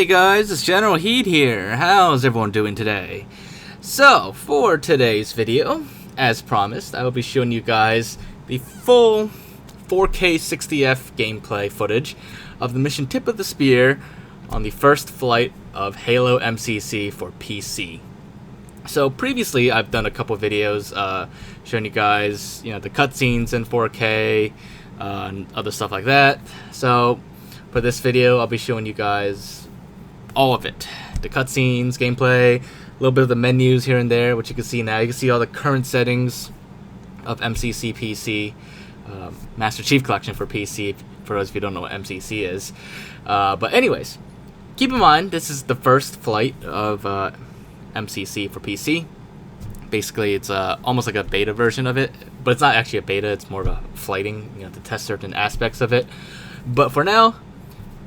Hey guys, it's Generalkidd here. How's everyone doing today? So, for today's video, as promised, I will be showing you guys the full 4K 60F gameplay footage of the mission Tip of the Spear on the first flight of Halo MCC for PC. So previously, I've done a couple videos showing you guys, the cutscenes in 4K and other stuff like that. So for this video, I'll be showing you guys all of it. The cutscenes, gameplay, a little bit of the menus here and there, which you can see now. You can see all the current settings of MCC PC, Master Chief Collection for PC, for those of you who don't know what MCC is. But anyways, keep in mind, this is the first flight of MCC for PC. Basically, it's almost like a beta version of it, but it's not actually a beta, it's more of a flighting, to test certain aspects of it. But for now,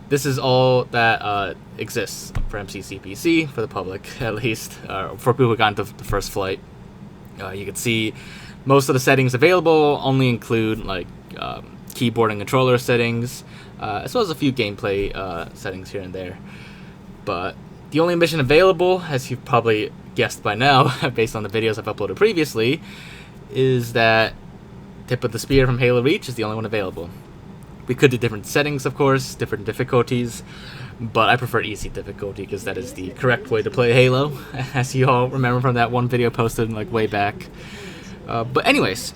this is all that exists for MCC PC, for the public at least, for people who got into the first flight. You can see most of the settings available only include like keyboard and controller settings, as well as a few gameplay settings here and there. But the only mission available, as you've probably guessed by now, based on the videos I've uploaded previously, is that Tip of the Spear from Halo Reach is the only one available. We could do different settings, of course, different difficulties, but I prefer easy difficulty because that is the correct way to play Halo, as you all remember from that one video posted like way back. But anyways,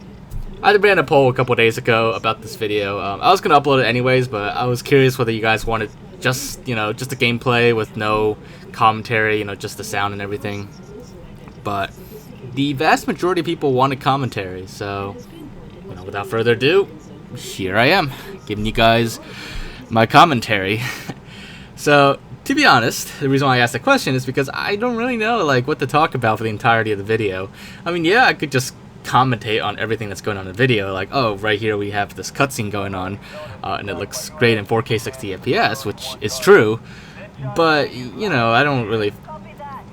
I ran a poll a couple days ago about this video. I was gonna upload it anyways, but I was curious whether you guys wanted just the gameplay with no commentary, just the sound and everything. But the vast majority of people wanted commentary, so without further ado, here I am, giving you guys my commentary. So, to be honest, the reason why I asked the question is because I don't really know what to talk about for the entirety of the video. I mean, yeah, I could just commentate on everything that's going on in the video, like, oh, right here we have this cutscene going on, and it looks great in 4K 60 FPS, which is true, but, I don't really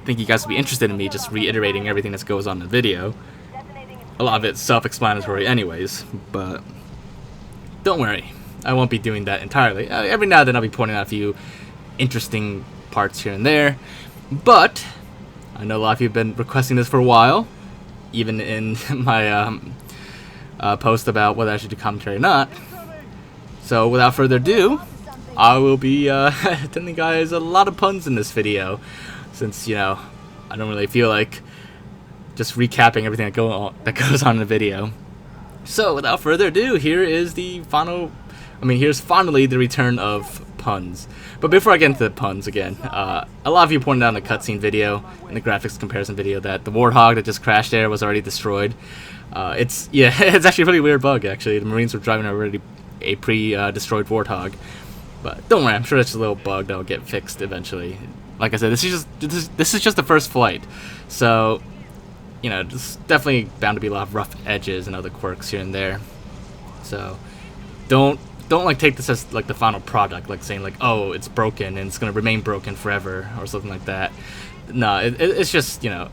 think you guys would be interested in me just reiterating everything that goes on in the video. A lot of it's self-explanatory anyways, but don't worry, I won't be doing that entirely. Every now and then I'll be pointing out a few interesting parts here and there, but I know a lot of you have been requesting this for a while, even in my post about whether I should do commentary or not. So without further ado, I will be telling you guys a lot of puns in this video, since I don't really feel like just recapping everything that goes on in the video. So without further ado, here's finally the return of puns. But before I get into the puns again, a lot of you pointed out in the cutscene video and the graphics comparison video that the Warthog that just crashed there was already destroyed. It's actually a really weird bug. Actually, the Marines were driving already a pre-destroyed Warthog. But don't worry, I'm sure it's a little bug that'll get fixed eventually. Like I said, this is just the first flight, so there's definitely bound to be a lot of rough edges and other quirks here and there. So don't take this as the final product, saying oh, it's broken and it's gonna remain broken forever or something like that. No, it's just an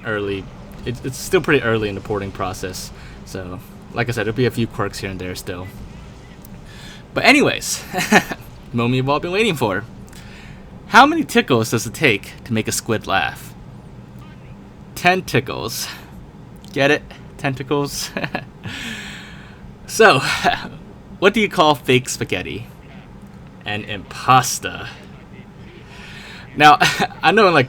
early. It's still pretty early in the porting process. So like I said, there'll be a few quirks here and there still. But anyways, the moment you've all been waiting for. How many tickles does it take to make a squid laugh? 10 tickles. Get it? Tentacles? So, what do you call fake spaghetti? An impasta. Now, I know in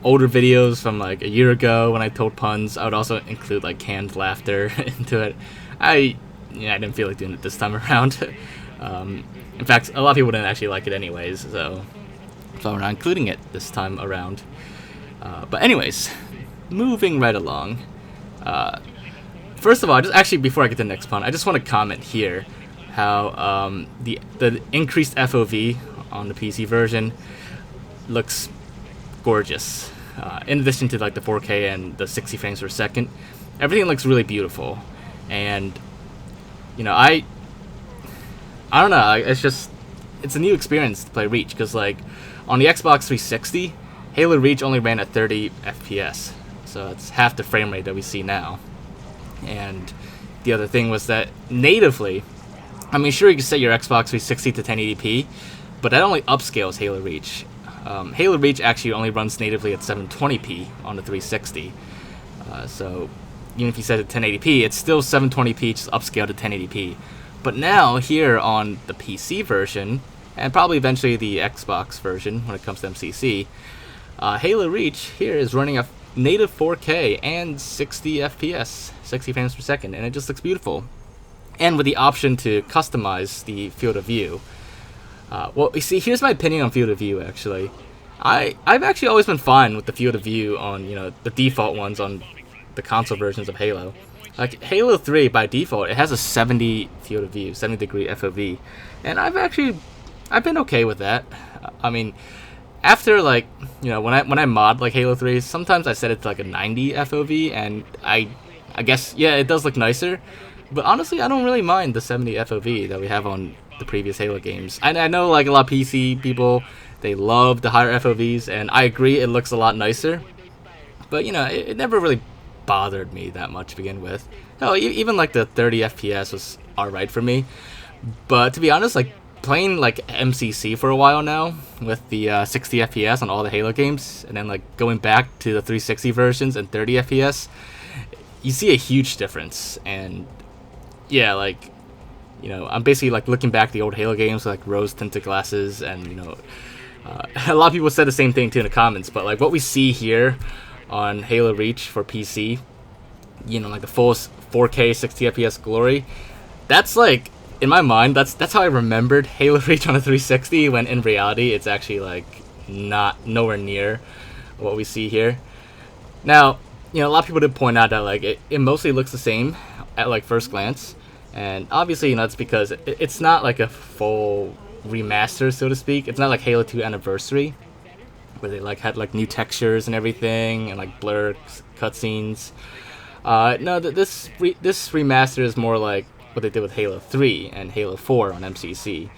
older videos from a year ago when I told puns, I would also include canned laughter into it. I didn't feel like doing it this time around. In fact, a lot of people didn't actually like it anyways, so I'm not including it this time around. But anyways, moving right along. First of all, before I get to the next pun, I just want to comment here how the increased FOV on the PC version looks gorgeous. In addition to the 4K and the 60 frames per second, everything looks really beautiful. And I don't know. It's a new experience to play Reach because on the Xbox 360, Halo Reach only ran at 30 FPS, so it's half the frame rate that we see now. And the other thing was that natively, sure you can set your Xbox 360 to 1080p, but that only upscales Halo Reach. Halo Reach actually only runs natively at 720p on the 360. So even if you set it to 1080p, it's still 720p, just upscaled to 1080p. But now here on the PC version, and probably eventually the Xbox version when it comes to MCC, Halo Reach here is running a native 4K and 60 FPS, 60 frames per second, and it just looks beautiful. And with the option to customize the field of view. Well, you see, here's my opinion on field of view, actually. I've actually always been fine with the field of view on, the default ones on the console versions of Halo. Like, Halo 3, by default, it has a 70 field of view, 70 degree FOV. And I've been okay with that. I mean, after, like, when I mod, like, Halo 3, sometimes I set it to, like, a 90 FOV, and I guess, yeah, it does look nicer. But honestly, I don't really mind the 70 FOV that we have on the previous Halo games. I know, like, a lot of PC people, they love the higher FOVs, and I agree it looks a lot nicer. But, it never really bothered me that much to begin with. Hell, even, like, the 30 FPS was alright for me. But to be honest, like, playing, like, MCC for a while now, with the 60 FPS on all the Halo games, and then, like, going back to the 360 versions and 30 FPS, you see a huge difference. And yeah, like, I'm basically, like, looking back at the old Halo games with, like, rose-tinted glasses, and, a lot of people said the same thing, too, in the comments, but, like, what we see here on Halo Reach for PC, like, the full 4K 60 FPS glory, that's, like, in my mind, that's how I remembered Halo Reach on a 360, when in reality, it's actually, like, nowhere near what we see here. Now, a lot of people did point out that, like, it mostly looks the same at, like, first glance. And obviously, it's because it's not like a full remaster, so to speak. It's not like Halo 2 Anniversary, where they, like, had, like, new textures and everything, and, like, blur cutscenes. No, this remaster is more like what they did with Halo 3 and Halo 4 on MCC,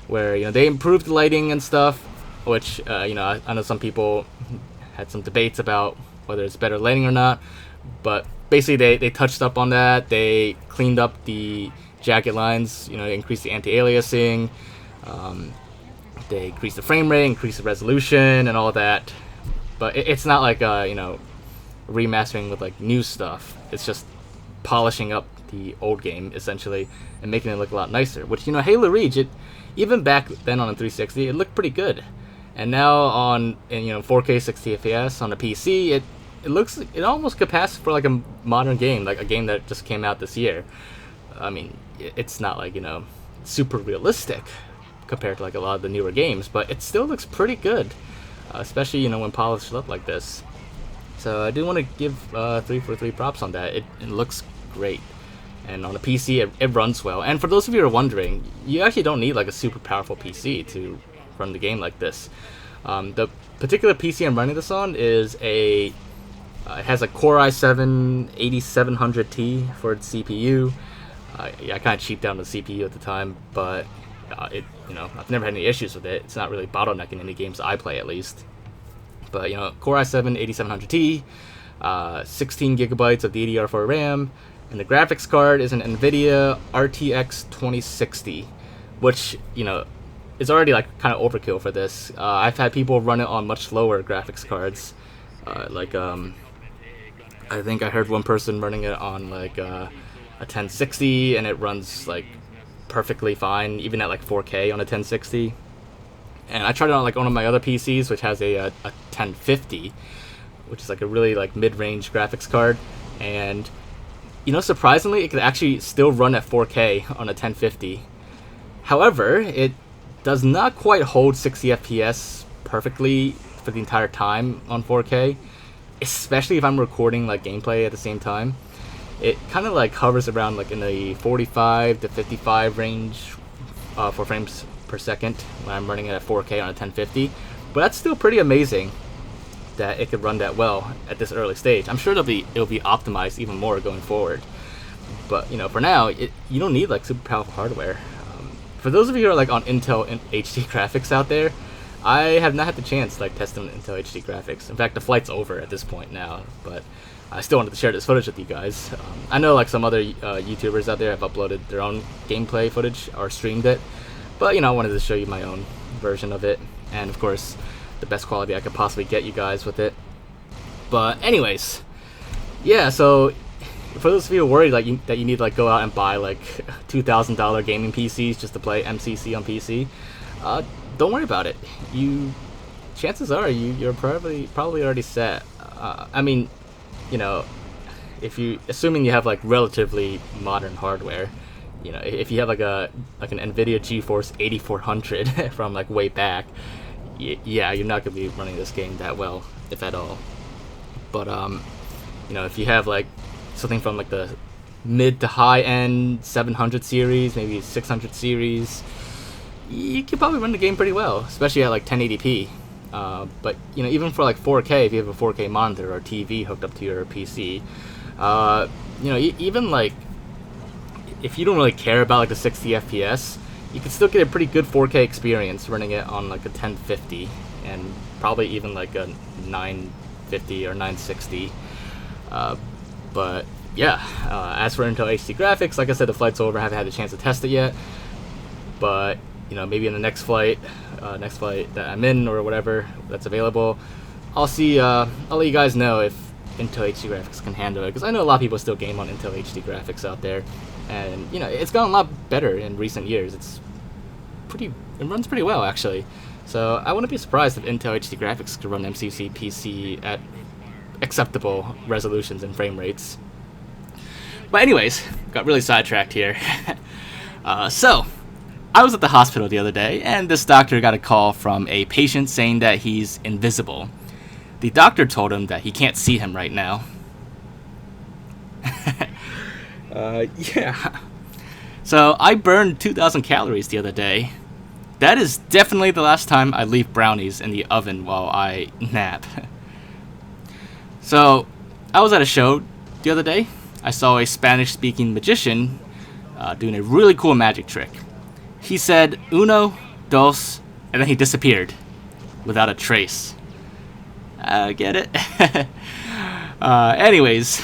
where, they improved the lighting and stuff, which, I know some people had some debates about whether it's better lighting or not, but basically they touched up on that. They cleaned up the jacket lines, increased the anti-aliasing, they increased the frame rate, increased the resolution, and all that. But it's not like remastering with, like, new stuff. It's just polishing up the old game essentially and making it look a lot nicer. Which, Halo Reach, even back then on the 360, it looked pretty good. And now on 4K 60 FPS on a PC, it almost could pass for, like, a modern game, like a game that just came out this year. I mean, it's not, like, super realistic compared to, like, a lot of the newer games, but it still looks pretty good, especially, when polished up like this. So I do want to give 343 props on that. It looks great. And on a PC, it runs well. And for those of you who are wondering, you actually don't need, like, a super powerful PC to run the game like this. The particular PC I'm running this on is it has a Core i7 8700T for its CPU. I kind of cheaped out on the CPU at the time, but I've never had any issues with it. It's not really bottlenecking any games I play, at least. But Core i7 8700T, 16 gigabytes of DDR4 RAM, and the graphics card is an NVIDIA RTX 2060, which is already, like, kind of overkill for this. I've had people run it on much lower graphics cards, I think I heard one person running it on, like, a 1060, and it runs, like, perfectly fine, even at, like, 4K on a 1060. And I tried it on, like, one of my other PCs, which has a 1050, which is, like, a really, like, mid-range graphics card. And, surprisingly, it could actually still run at 4K on a 1050. However, it does not quite hold 60 FPS perfectly for the entire time on 4K, especially if I'm recording, like, gameplay at the same time. It kind of, like, hovers around, like, in the 45 to 55 range for frames per second when I'm running it at 4K on a 1050. But that's still pretty amazing that it could run that well at this early stage. I'm sure it'll be optimized even more going forward. But for now, you don't need, like, super powerful hardware. For those of you who are, like, on Intel HD graphics out there, I have not had the chance to, like, test on Intel HD graphics. In fact, the flight's over at this point now, but I still wanted to share this footage with you guys. I know, like, some other YouTubers out there have uploaded their own gameplay footage or streamed it, but I wanted to show you my own version of it. And of course, the best quality I could possibly get you guys with it. But anyways, yeah. So for those of you worried like that you need to like go out and buy like $2,000 gaming PCs just to play MCC on PC, don't worry about it. Chances are you're probably already set. I mean, you know, assuming you have like relatively modern hardware, you know, if you have like an NVIDIA GeForce 8400 from like way back, yeah, you're not gonna be running this game that well, if at all. But you know, if you have like something from like the mid to high end 700 series, maybe 600 series, you can probably run the game pretty well, especially at like 1080p. But you know, even for like 4K, if you have a 4K monitor or TV hooked up to your PC, you know, even like if you don't really care about like the 60 FPS, you can still get a pretty good 4K experience running it on like a 1050 and probably even like a 950 or 960. But yeah, as for Intel HD graphics, like I said, the flight's over. I haven't had a chance to test it yet, but you know, maybe in the next flight that I'm in or whatever that's available, I'll let you guys know if Intel HD graphics can handle it, because I know a lot of people still game on Intel HD graphics out there, and you know, it's gotten a lot better in recent years. It runs pretty well actually, so I wouldn't be surprised if Intel HD graphics could run MCC PC at acceptable resolutions and frame rates. But anyways, got really sidetracked here. So I was at the hospital the other day, and this doctor got a call from a patient saying that he's invisible. The doctor told him that he can't see him right now. Yeah. So I burned 2,000 calories the other day. That is definitely the last time I leave brownies in the oven while I nap. So I was at a show the other day. I saw a Spanish-speaking magician doing a really cool magic trick. He said uno, dos, and then he disappeared without a trace. Get it? Anyways,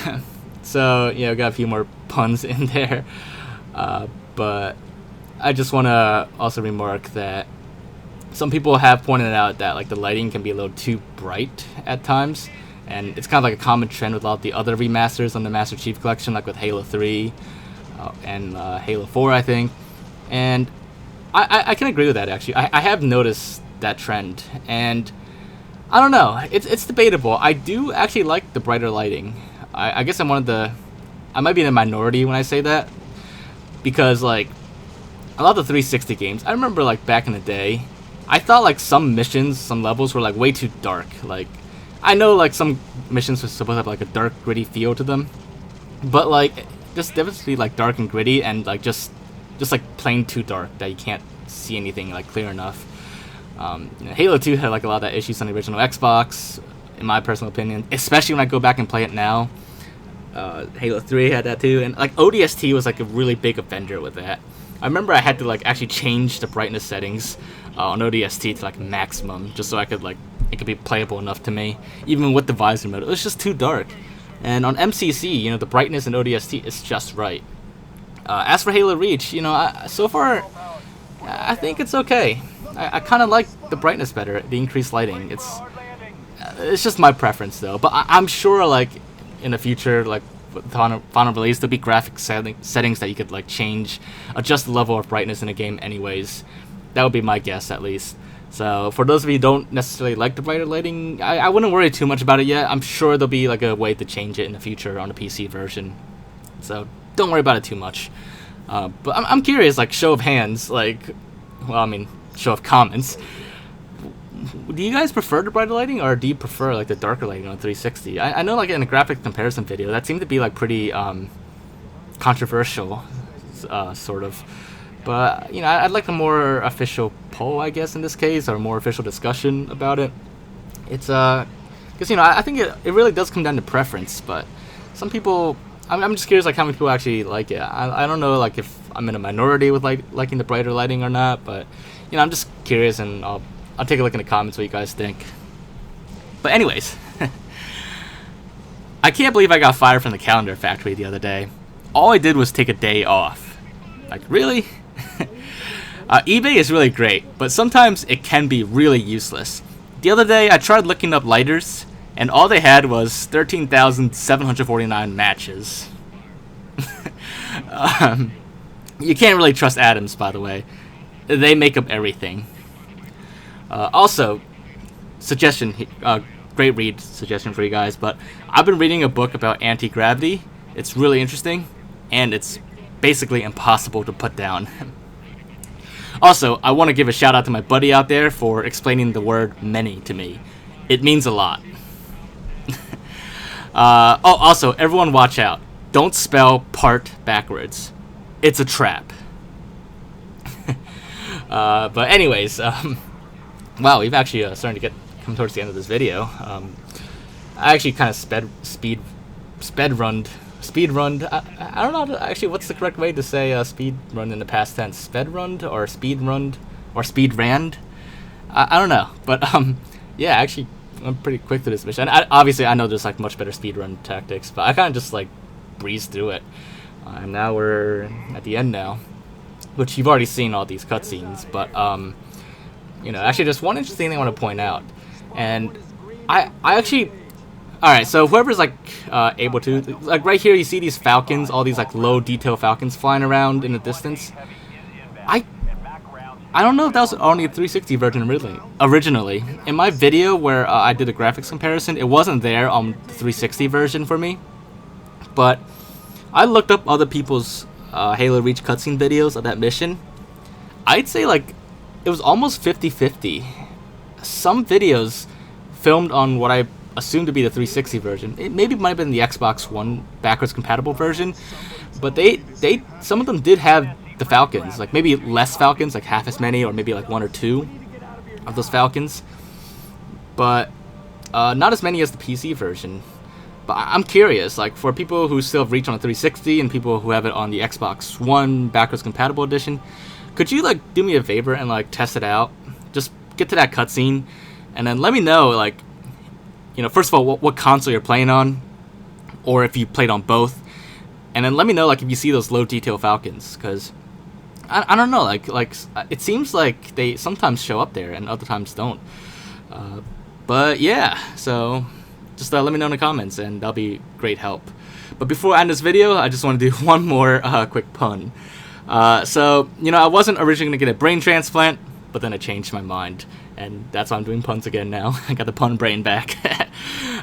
so you know, got a few more puns in there, but I just want to also remark that some people have pointed out that like the lighting can be a little too bright at times, and it's kind of like a common trend with all the other remasters on the Master Chief Collection, like with Halo 3 and Halo 4, I think. And I can agree with that, actually. I have noticed that trend, and I don't know. It's debatable. I do actually like the brighter lighting. I guess I might be in a minority when I say that, because like a lot of the 360 games, I remember like back in the day, I thought like some missions, some levels were like way too dark. Like I know like some missions were supposed to have like a dark, gritty feel to them, but like just definitely like dark and gritty, and like just like plain too dark that you can't see anything like clear enough. You know, Halo 2 had like a lot of that issues on the original Xbox, in my personal opinion, especially when I go back and play it now. Halo 3 had that too, and like ODST was like a really big offender with that. I remember I had to like actually change the brightness settings on ODST to like maximum, just so I could like it could be playable enough to me, even with the visor mode. It was just too dark. And on MCC, you know, the brightness in ODST is just right. As for Halo Reach, you know, so far I think it's okay. I kind of like the brightness better, the increased lighting. It's just my preference though. But I'm sure like in the future, like with the final release, there'll be graphic settings that you could like change, adjust the level of brightness in a game anyways. That would be my guess at least. So for those of you who don't necessarily like the brighter lighting, I wouldn't worry too much about it yet. I'm sure there'll be like a way to change it in the future on the PC version. So don't worry about it too much. But I'm curious, like show of hands, like, well, I mean, show of comments. Do you guys prefer the brighter lighting, or do you prefer like the darker lighting on 360? I know like in a graphic comparison video, that seemed to be like pretty controversial, sort of. But you know, I'd like a more official poll, I guess, in this case, or a more official discussion about it. It's because you know, I think it really does come down to preference. But some people, I'm just curious like how many people actually like it. I don't know like if I'm in a minority with like liking the brighter lighting or not, but you know, I'm just curious, and I'll take a look in the comments what you guys think. But anyways, I can't believe I got fired from the calendar factory the other day. All I did was take a day off. Like, really? eBay is really great, but sometimes it can be really useless. the other day I tried looking up lighters, and all they had was 13,749 matches. You can't really trust atoms, by the way. They make up everything. Also, suggestion, great read suggestion for you guys, but I've been reading a book about anti-gravity. It's really interesting, and it's basically impossible to put down. Also, I want to give a shout out to my buddy out there for explaining the word many to me. It means a lot. Oh, also, everyone watch out. Don't spell part backwards. It's a trap. But anyways, wow, we've actually starting to come towards the end of this video. I actually kind of speed runned. I don't know actually what's the correct way to say speed run in the past tense. Sped runned or speed runned or speed ranned. I don't know, but yeah, actually I'm pretty quick through this mission. Obviously I know there's like much better speed run tactics, but I kind of just like breezed through it. And now we're at the end now, which you've already seen all these cutscenes, but you know, actually just one interesting thing I want to point out, and I actually, all right, so whoever's like able to, like right here, you see these falcons, all these like low detail falcons flying around in the distance. I don't know if that was only a 360 version originally. In my video where I did a graphics comparison, it wasn't there on the 360 version for me, but I looked up other people's Halo Reach cutscene videos of that mission. I'd say like it was almost 50-50. Some videos filmed on what I assumed to be the 360 version. It maybe might have been the Xbox One backwards compatible version, but some of them did have the Falcons, like maybe less Falcons, like half as many, or maybe like one or two of those Falcons, but not as many as the PC version. But I'm curious, like for people who still have Reach on a 360 and people who have it on the Xbox One backwards compatible edition, could you like do me a favor and like test it out? Just get to that cutscene and then let me know, like, you know, first of all, what console you're playing on, or if you played on both, and then let me know like if you see those low detail Falcons, because I don't know, like it seems like they sometimes show up there and other times don't. But yeah, so just let me know in the comments, and that'll be great help. But before I end this video, I just want to do one more quick pun. So, you know, I wasn't originally going to get a brain transplant, but then I changed my mind, and that's why I'm doing puns again now. I got the pun brain back.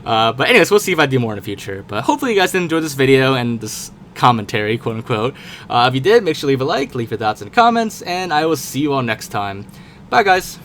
But anyways, we'll see if I do more in the future. But hopefully you guys did enjoy this video and this commentary, quote unquote. If you did, make sure to leave a like, leave your thoughts in the comments, and I will see you all next time. Bye, guys.